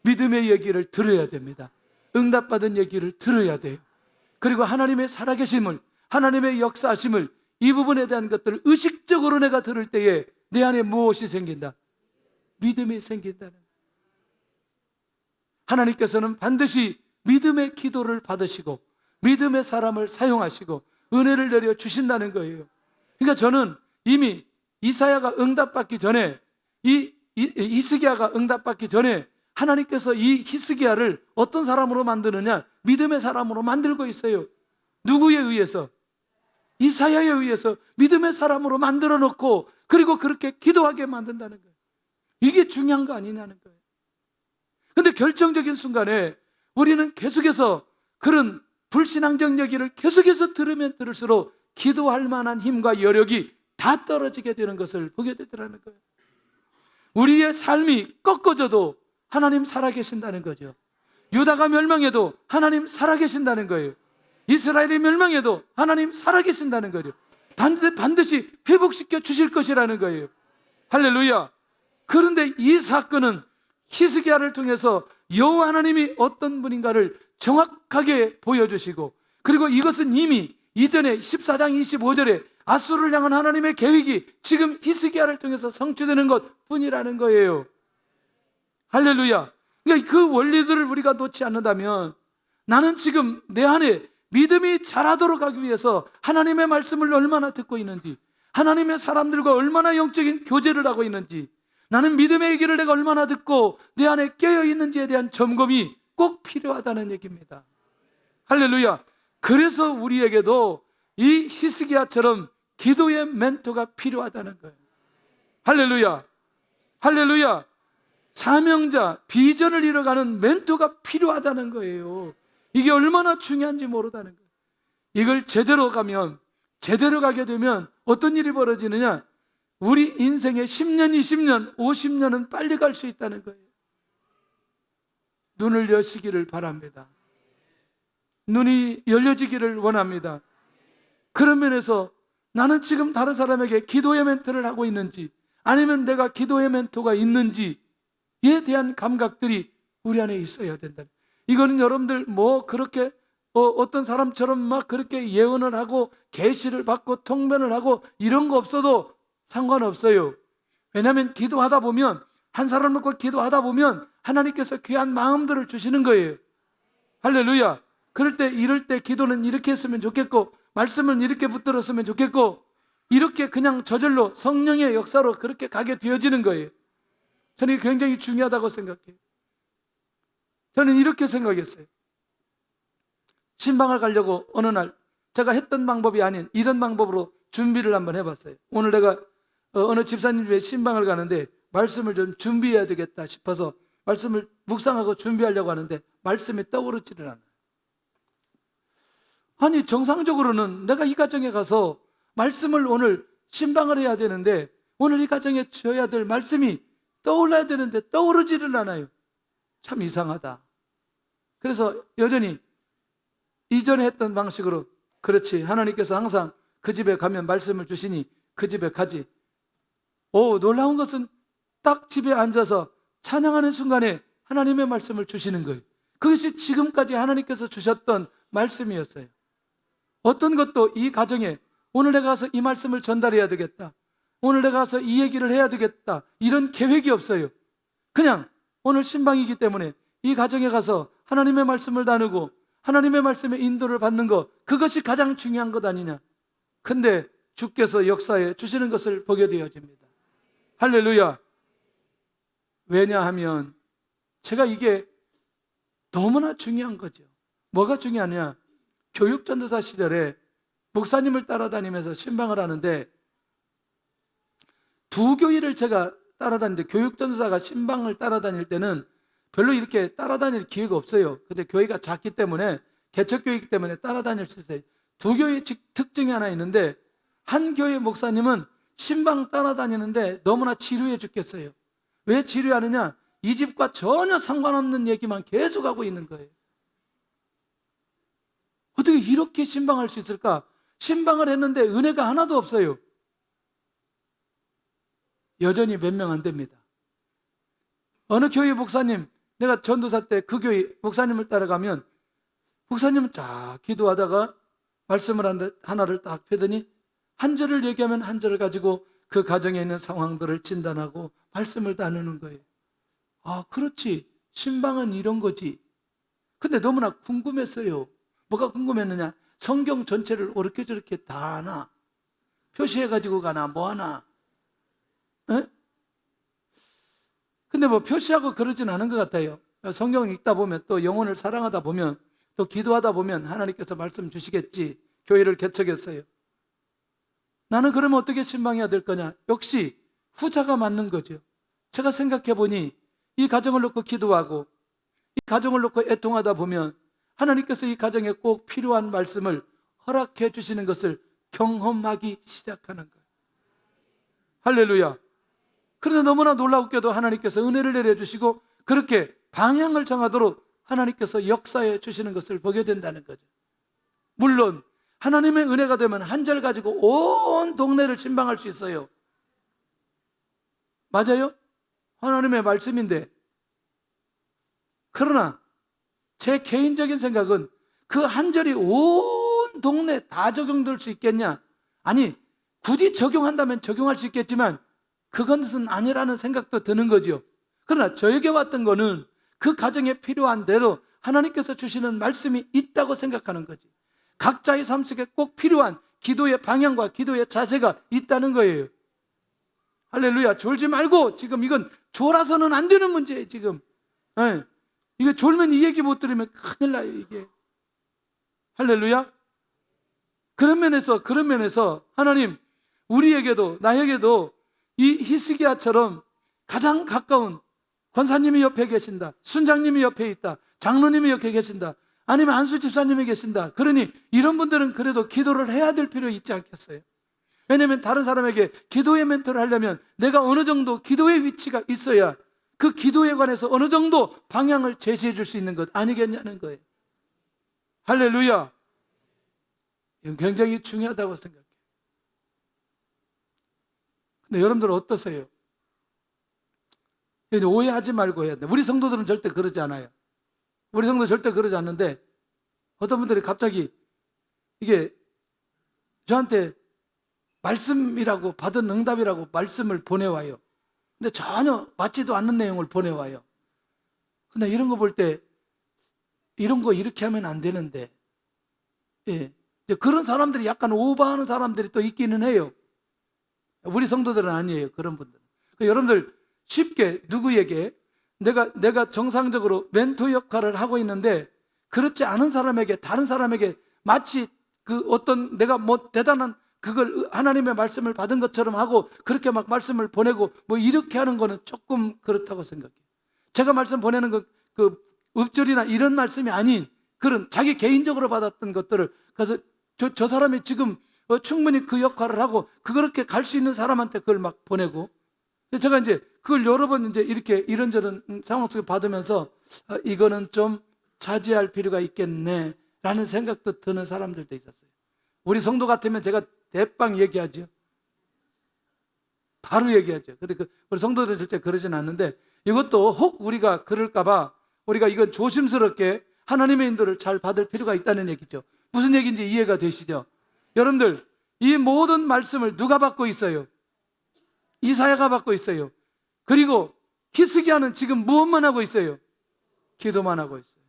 믿음의 얘기를 들어야 됩니다. 응답받은 얘기를 들어야 돼요. 그리고 하나님의 살아계심을, 하나님의 역사하심을, 이 부분에 대한 것들을 의식적으로 내가 들을 때에 내 안에 무엇이 생긴다? 믿음이 생긴다는 거예요. 하나님께서는 반드시 믿음의 기도를 받으시고 믿음의 사람을 사용하시고 은혜를 내려 주신다는 거예요. 그러니까 저는 이미 이사야가 응답받기 전에 히스기야가 응답받기 전에 하나님께서 이 히스기야를 어떤 사람으로 만드느냐? 믿음의 사람으로 만들고 있어요. 누구에 의해서? 이사야에 의해서 믿음의 사람으로 만들어 놓고 그리고 그렇게 기도하게 만든다는 거예요. 이게 중요한 거 아니냐는 거예요. 그런데 결정적인 순간에 우리는 계속해서 그런 불신앙적 얘기를 계속해서 들으면 들을수록 기도할 만한 힘과 여력이 다 떨어지게 되는 것을 보게 되더라는 거예요. 우리의 삶이 꺾어져도 하나님 살아계신다는 거죠. 유다가 멸망해도 하나님 살아계신다는 거예요. 이스라엘이 멸망해도 하나님 살아계신다는 거예요. 반드시 회복시켜 주실 것이라는 거예요. 할렐루야. 그런데 이 사건은 히스기야를 통해서 여호와 하나님이 어떤 분인가를 정확하게 보여주시고 그리고 이것은 이미 이전에 14장 25절에 아수르를 향한 하나님의 계획이 지금 히스기야를 통해서 성취되는 것뿐이라는 거예요. 할렐루야. 그러니까 그 원리들을 우리가 놓지 않는다면 나는 지금 내 안에 믿음이 자라도록 하기 위해서 하나님의 말씀을 얼마나 듣고 있는지, 하나님의 사람들과 얼마나 영적인 교제를 하고 있는지, 나는 믿음의 얘기를 내가 얼마나 듣고 내 안에 깨어 있는지에 대한 점검이 꼭 필요하다는 얘기입니다. 할렐루야. 그래서 우리에게도 이 히스기야처럼 기도의 멘토가 필요하다는 거예요. 할렐루야. 할렐루야. 사명자, 비전을 이뤄가는 멘토가 필요하다는 거예요. 이게 얼마나 중요한지 모르다는 거예요. 이걸 제대로 가게 되면 어떤 일이 벌어지느냐? 우리 인생의 10년, 20년, 50년은 빨리 갈 수 있다는 거예요. 눈을 여시기를 바랍니다. 눈이 열려지기를 원합니다. 그런 면에서 나는 지금 다른 사람에게 기도의 멘토를 하고 있는지 아니면 내가 기도의 멘토가 있는지에 대한 감각들이 우리 안에 있어야 된다. 이거는 여러분들 뭐 그렇게 어떤 사람처럼 막 그렇게 예언을 하고 계시를 받고 통변을 하고 이런 거 없어도 상관없어요. 왜냐하면 기도하다 보면 한 사람 놓고 기도하다 보면 하나님께서 귀한 마음들을 주시는 거예요. 할렐루야. 그럴 때 이럴 때 기도는 이렇게 했으면 좋겠고 말씀은 이렇게 붙들었으면 좋겠고 이렇게 그냥 저절로 성령의 역사로 그렇게 가게 되어지는 거예요. 저는 이게 굉장히 중요하다고 생각해요. 저는 이렇게 생각했어요. 신방을 가려고 어느 날 제가 했던 방법이 아닌 이런 방법으로 준비를 한번 해봤어요. 오늘 내가 어느 집사님 집에 신방을 가는데 말씀을 좀 준비해야 되겠다 싶어서 말씀을 묵상하고 준비하려고 하는데 말씀이 떠오르지를 않아요. 아니 정상적으로는 내가 이 가정에 가서 말씀을 오늘 신방을 해야 되는데 오늘 이 가정에 줘야 될 말씀이 떠올라야 되는데 떠오르지를 않아요. 참 이상하다. 그래서 여전히 이전에 했던 방식으로 그렇지 하나님께서 항상 그 집에 가면 말씀을 주시니 그 집에 가지. 놀라운 것은 딱 집에 앉아서 찬양하는 순간에 하나님의 말씀을 주시는 거예요. 그것이 지금까지 하나님께서 주셨던 말씀이었어요. 어떤 것도 이 가정에 오늘 내가 가서 이 말씀을 전달해야 되겠다, 오늘 내가 가서 이 얘기를 해야 되겠다 이런 계획이 없어요. 그냥 오늘 신방이기 때문에 이 가정에 가서 하나님의 말씀을 나누고 하나님의 말씀의 인도를 받는 것, 그것이 가장 중요한 것 아니냐. 근데 주께서 역사에 주시는 것을 보게 되어집니다. 할렐루야. 왜냐하면 제가 이게 너무나 중요한 거죠. 뭐가 중요하냐. 교육전도사 시절에 목사님을 따라다니면서 신방을 하는데 두 교회를 제가 따라다니는데 교육전도사가 신방을 따라다닐 때는 별로 이렇게 따라다닐 기회가 없어요. 근데 교회가 작기 때문에 개척교회이기 때문에 따라다닐 수 있어요. 두 교회의 특징이 하나 있는데 한 교회 목사님은 신방 따라다니는데 너무나 지루해 죽겠어요. 왜 지루하느냐? 이 집과 전혀 상관없는 얘기만 계속하고 있는 거예요. 어떻게 이렇게 신방할 수 있을까? 신방을 했는데 은혜가 하나도 없어요. 여전히 몇 명 안 됩니다. 어느 교회 목사님, 내가 전도사 때 그 교회 목사님을 따라가면 목사님은 쫙 기도하다가 말씀을 하나를 딱 펴더니 한 절을 얘기하면 한 절을 가지고 그 가정에 있는 상황들을 진단하고 말씀을 나누는 거예요. 그렇지. 신방은 이런 거지. 근데 너무나 궁금했어요. 뭐가 궁금했느냐? 성경 전체를 이렇게 저렇게 다 하나? 표시해가지고 가나? 뭐 하나? 에? 근데 뭐 표시하고 그러진 않은 것 같아요. 성경을 읽다 보면 또 영혼을 사랑하다 보면 또 기도하다 보면 하나님께서 말씀 주시겠지. 교회를 개척했어요. 나는 그러면 어떻게 신방해야 될 거냐? 역시 후자가 맞는 거죠. 제가 생각해 보니 이 가정을 놓고 기도하고 이 가정을 놓고 애통하다 보면 하나님께서 이 가정에 꼭 필요한 말씀을 허락해 주시는 것을 경험하기 시작하는 거예요. 할렐루야. 그런데 너무나 놀랍게도 하나님께서 은혜를 내려주시고 그렇게 방향을 정하도록 하나님께서 역사해 주시는 것을 보게 된다는 거죠. 물론 하나님의 은혜가 되면 한 절 가지고 온 동네를 신방할 수 있어요. 맞아요? 하나님의 말씀인데. 그러나 제 개인적인 생각은 그 한 절이 온 동네 다 적용될 수 있겠냐? 아니, 굳이 적용한다면 적용할 수 있겠지만 그것은 아니라는 생각도 드는 거죠. 그러나 저에게 왔던 거는 그 가정에 필요한 대로 하나님께서 주시는 말씀이 있다고 생각하는 거지. 각자의 삶 속에 꼭 필요한 기도의 방향과 기도의 자세가 있다는 거예요. 할렐루야. 졸지 말고, 지금 이건 졸아서는 안 되는 문제예요, 지금. 이거 졸면 이 얘기 못 들으면 큰일 나요, 이게. 할렐루야. 그런 면에서 하나님, 우리에게도, 나에게도 이 히스기야처럼 가장 가까운 권사님이 옆에 계신다, 순장님이 옆에 있다, 장로님이 옆에 계신다, 아니면 안수 집사님이 계신다. 그러니 이런 분들은 그래도 기도를 해야 될 필요 있지 않겠어요? 왜냐하면 다른 사람에게 기도의 멘토를 하려면 내가 어느 정도 기도의 위치가 있어야 그 기도에 관해서 어느 정도 방향을 제시해 줄 수 있는 것 아니겠냐는 거예요. 할렐루야. 이건 굉장히 중요하다고 생각해요. 근데 여러분들은 어떠세요? 오해하지 말고 해야 돼. 우리 성도들은 절대 그러지 않아요. 우리 성도 절대 그러지 않는데 어떤 분들이 갑자기 이게 저한테 말씀이라고 받은 응답이라고 말씀을 보내와요. 근데 전혀 맞지도 않는 내용을 보내와요. 근데 이런 거 볼 때 이런 거 이렇게 하면 안 되는데, 예. 그런 사람들이 약간 오버하는 사람들이 또 있기는 해요. 우리 성도들은 아니에요. 그런 분들은. 그러니까 여러분들 쉽게 누구에게 내가 정상적으로 멘토 역할을 하고 있는데 그렇지 않은 사람에게, 다른 사람에게 마치 그 어떤 내가 뭐 대단한 그걸 하나님의 말씀을 받은 것처럼 하고 그렇게 막 말씀을 보내고 뭐 이렇게 하는 거는 조금 그렇다고 생각해요. 제가 말씀 보내는 그 읍절이나 이런 말씀이 아닌 그런 자기 개인적으로 받았던 것들을 그래서 저 사람이 지금 충분히 그 역할을 하고 그렇게 갈 수 있는 사람한테 그걸 막 보내고, 제가 이제 그걸 여러 번 이제 이렇게 이런저런 상황 속에 받으면서 이거는 좀 자제할 필요가 있겠네 라는 생각도 드는 사람들도 있었어요. 우리 성도 같으면 제가 대빵 얘기하죠. 바로 얘기하죠. 근데 우리 성도들 절대 그러진 않는데 이것도 혹 우리가 그럴까봐 우리가 이건 조심스럽게 하나님의 인도를 잘 받을 필요가 있다는 얘기죠. 무슨 얘기인지 이해가 되시죠? 여러분들, 이 모든 말씀을 누가 받고 있어요? 이사야가 받고 있어요. 그리고 히스기야는 지금 무엇만 하고 있어요? 기도만 하고 있어요.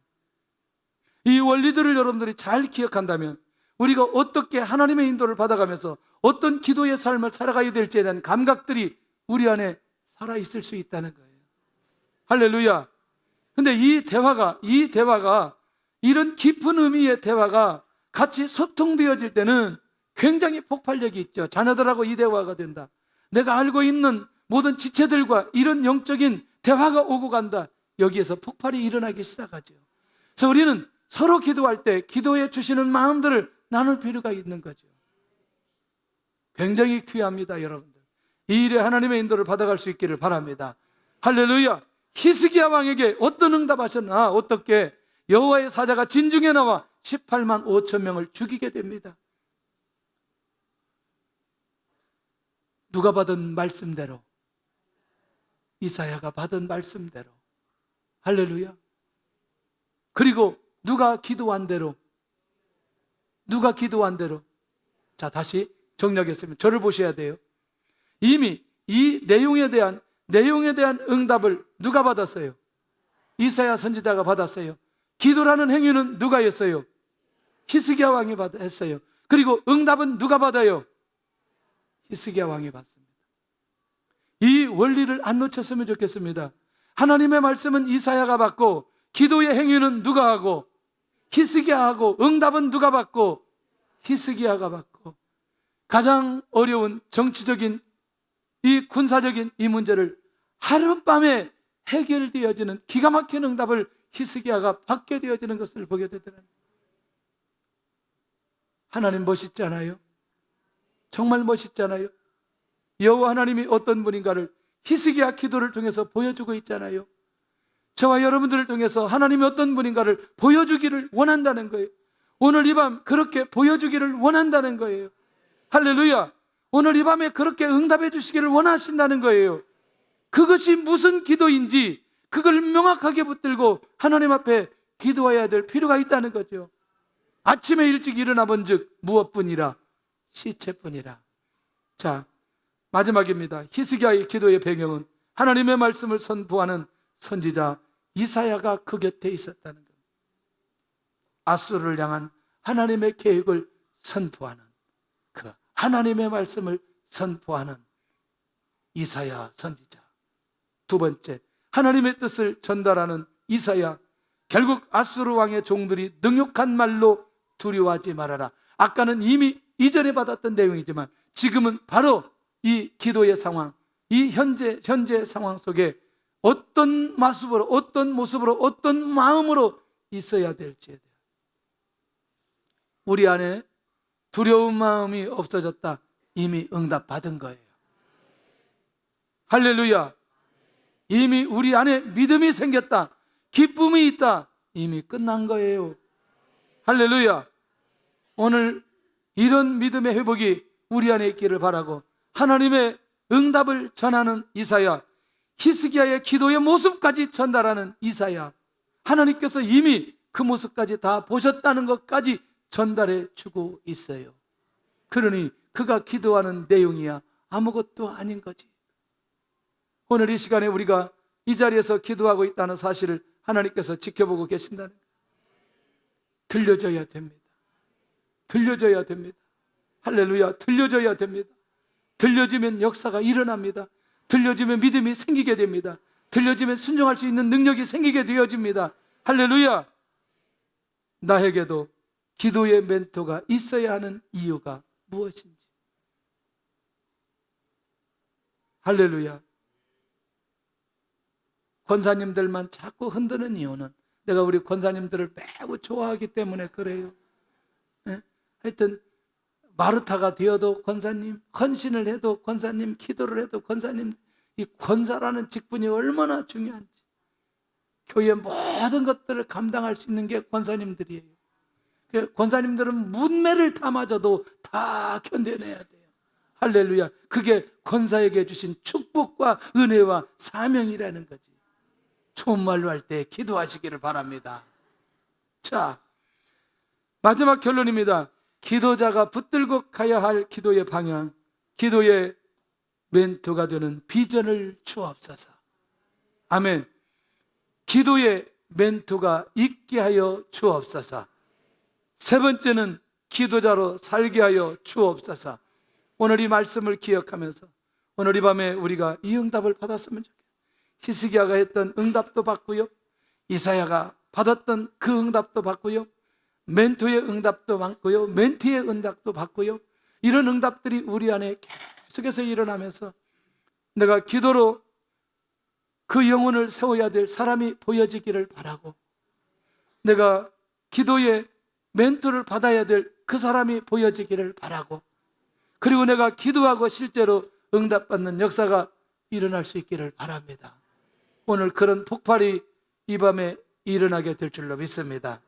이 원리들을 여러분들이 잘 기억한다면 우리가 어떻게 하나님의 인도를 받아가면서 어떤 기도의 삶을 살아가야 될지에 대한 감각들이 우리 안에 살아있을 수 있다는 거예요. 할렐루야. 근데 이 대화가 이런 깊은 의미의 대화가 같이 소통되어질 때는 굉장히 폭발력이 있죠. 자녀들하고 이 대화가 된다. 내가 알고 있는 모든 지체들과 이런 영적인 대화가 오고 간다. 여기에서 폭발이 일어나기 시작하죠. 그래서 우리는 서로 기도할 때 기도해 주시는 마음들을 나눌 필요가 있는 거죠. 굉장히 귀합니다, 여러분들. 이 일에 하나님의 인도를 받아갈 수 있기를 바랍니다. 할렐루야. 히스기야 왕에게 어떤 응답하셨나? 어떻게? 여호와의 사자가 진중에 나와 18만 5천 명을 죽이게 됩니다. 누가 받은 말씀대로, 이사야가 받은 말씀대로. 할렐루야. 그리고 누가 기도한 대로. 자, 다시 정리하겠습니다. 저를 보셔야 돼요. 이미 이 내용에 대한 응답을 누가 받았어요? 이사야 선지자가 받았어요. 기도라는 행위는 누가 했어요? 히스기야 왕이 했어요. 그리고 응답은 누가 받아요? 히스기야 왕이 받습니다. 이 원리를 안 놓쳤으면 좋겠습니다. 하나님의 말씀은 이사야가 받고 기도의 행위는 누가 하고 히스기야 하고 응답은 누가 받고 히스기야가 받고 가장 어려운 정치적인 이 군사적인 이 문제를 하룻밤에 해결되어지는 기가 막힌 응답을 히스기야가 받게 되어지는 것을 보게 되더라고요. 하나님 멋있잖아요. 정말 멋있잖아요. 여호와 하나님이 어떤 분인가를 히스기야 기도를 통해서 보여주고 있잖아요. 저와 여러분들을 통해서 하나님이 어떤 분인가를 보여주기를 원한다는 거예요. 오늘 이 밤 그렇게 보여주기를 원한다는 거예요. 할렐루야. 오늘 이 밤에 그렇게 응답해 주시기를 원하신다는 거예요. 그것이 무슨 기도인지 그걸 명확하게 붙들고 하나님 앞에 기도해야 될 필요가 있다는 거죠. 아침에 일찍 일어나 본즉 무엇뿐이라 시체뿐이라. 자, 마지막입니다. 히스기야의 기도의 배경은 하나님의 말씀을 선포하는 선지자 이사야가 그 곁에 있었다는 겁니다. 아수르를 향한 하나님의 계획을 선포하는, 그 하나님의 말씀을 선포하는 이사야 선지자. 두 번째, 하나님의 뜻을 전달하는 이사야. 결국 아수르 왕의 종들이 능욕한 말로 두려워하지 말아라. 아까는 이미 이전에 받았던 내용이지만 지금은 바로 이 기도의 상황, 이 현재 상황 속에 어떤 모습으로, 어떤 마음으로 있어야 될지에 대해 우리 안에 두려운 마음이 없어졌다. 이미 응답받은 거예요. 할렐루야. 이미 우리 안에 믿음이 생겼다, 기쁨이 있다, 이미 끝난 거예요. 할렐루야. 오늘 이런 믿음의 회복이 우리 안에 있기를 바라고, 하나님의 응답을 전하는 이사야, 히스기야의 기도의 모습까지 전달하는 이사야, 하나님께서 이미 그 모습까지 다 보셨다는 것까지 전달해 주고 있어요. 그러니 그가 기도하는 내용이야 아무것도 아닌 거지. 오늘 이 시간에 우리가 이 자리에서 기도하고 있다는 사실을 하나님께서 지켜보고 계신다는 거예요. 들려져야 됩니다. 들려져야 됩니다. 할렐루야. 들려져야 됩니다. 들려지면 역사가 일어납니다. 들려지면 믿음이 생기게 됩니다. 들려지면 순종할 수 있는 능력이 생기게 되어집니다. 할렐루야. 나에게도 기도의 멘토가 있어야 하는 이유가 무엇인지. 할렐루야. 권사님들만 자꾸 흔드는 이유는 내가 우리 권사님들을 매우 좋아하기 때문에 그래요. 네? 하여튼 마르타가 되어도 권사님, 헌신을 해도 권사님, 기도를 해도 권사님, 이 권사라는 직분이 얼마나 중요한지, 교회의 모든 것들을 감당할 수 있는 게 권사님들이에요. 권사님들은 문매를 다 맞아도 다 견뎌내야 돼요. 할렐루야. 그게 권사에게 주신 축복과 은혜와 사명이라는 거지. 좋은 말로 할 때 기도하시기를 바랍니다. 자, 마지막 결론입니다. 기도자가 붙들고 가야 할 기도의 방향, 기도의 멘토가 되는 비전을 주옵소서. 아멘. 기도의 멘토가 있게 하여 주옵소서. 세 번째는 기도자로 살게 하여 주옵소서. 오늘 이 말씀을 기억하면서 오늘 이 밤에 우리가 이 응답을 받았으면 좋겠어요. 히스기야가 했던 응답도 받고요, 이사야가 받았던 그 응답도 받고요, 멘토의 응답도 받고요, 멘티의 응답도 받고요, 이런 응답들이 우리 안에 계속해서 일어나면서 내가 기도로 그 영혼을 세워야 될 사람이 보여지기를 바라고, 내가 기도의 멘토를 받아야 될 그 사람이 보여지기를 바라고, 그리고 내가 기도하고 실제로 응답받는 역사가 일어날 수 있기를 바랍니다. 오늘 그런 폭발이 이 밤에 일어나게 될 줄로 믿습니다.